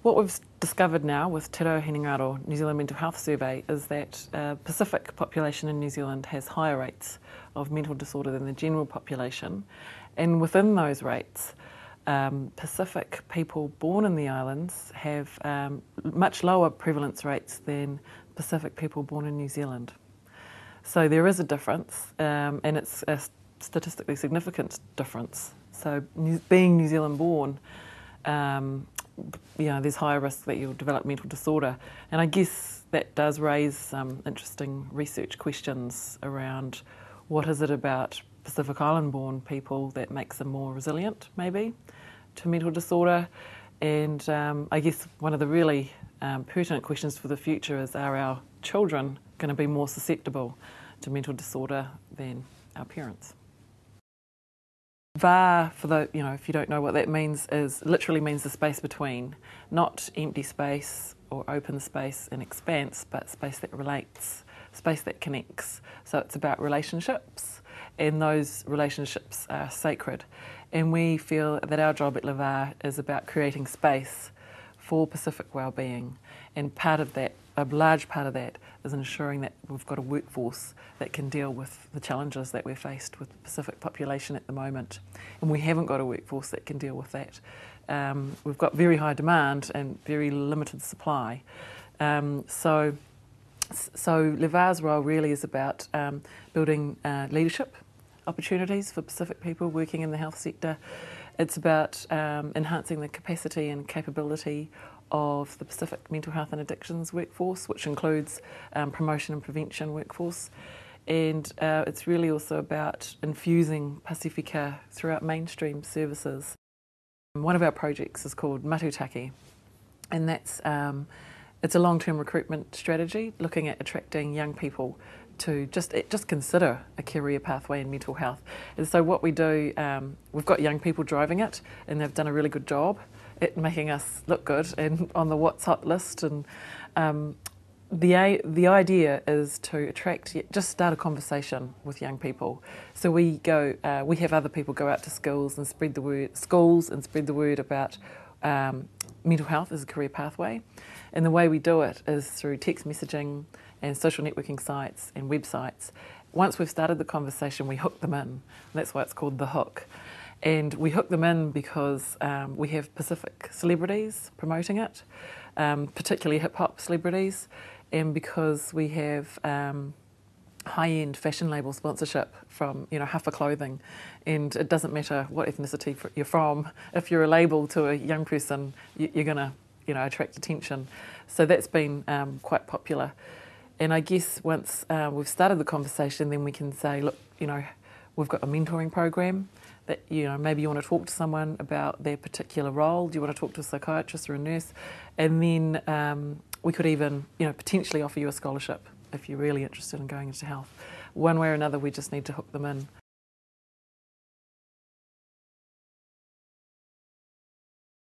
What we've discovered now with Te Reo Hinengaro New Zealand Mental Health Survey is that Pacific population in New Zealand has higher rates of mental disorder than the general population, and within those rates, Pacific people born in the islands have much lower prevalence rates than Pacific people born in New Zealand. So there is a difference, and it's a statistically significant difference. So being New Zealand born, there's higher risk that you'll develop mental disorder. And I guess that does raise some interesting research questions around what is it about Pacific Island-born people that makes them more resilient, maybe, to mental disorder. And I guess one of the really pertinent questions for the future is, are our children going to be more susceptible to mental disorder than our parents? VAR, if you don't know what that means, literally means the space between, not empty space or open space and expanse, but space that relates, space that connects. So it's about relationships, and those relationships are sacred. And we feel that our job at LeVar is about creating space for Pacific wellbeing, and part of that, a large part of that, is ensuring that we've got a workforce that can deal with the challenges that we're faced with the Pacific population at the moment. And we haven't got a workforce that can deal with that. We've got very high demand and very limited supply. So LeVar's role really is about building leadership opportunities for Pacific people working in the health sector. It's about enhancing the capacity and capability of the Pacific mental health and addictions workforce, which includes promotion and prevention workforce. And it's really also about infusing Pasifika throughout mainstream services. One of our projects is called Matutaki, and that's it's a long-term recruitment strategy looking at attracting young people to just consider a career pathway in mental health. And so what we do, we've got young people driving it, and they've done a really good job at making us look good and on the What's Hot list. And the idea is to just start a conversation with young people. So we have other people go out to schools and spread the word about mental health as a career pathway. And the way we do it is through text messaging and social networking sites and websites. Once we've started the conversation, we hook them in. That's why it's called The Hook. And we hook them in because we have Pacific celebrities promoting it, particularly hip-hop celebrities, and because we have high-end fashion label sponsorship from Huffer Clothing, and it doesn't matter what ethnicity you're from. If you're a label to a young person, you're going to attract attention. So that's been quite popular. And I guess once we've started the conversation, then we can say, look, we've got a mentoring program that maybe you want to talk to someone about their particular role. Do you want to talk to a psychiatrist or a nurse? And then we could even potentially offer you a scholarship if you're really interested in going into health. One way or another, we just need to hook them in.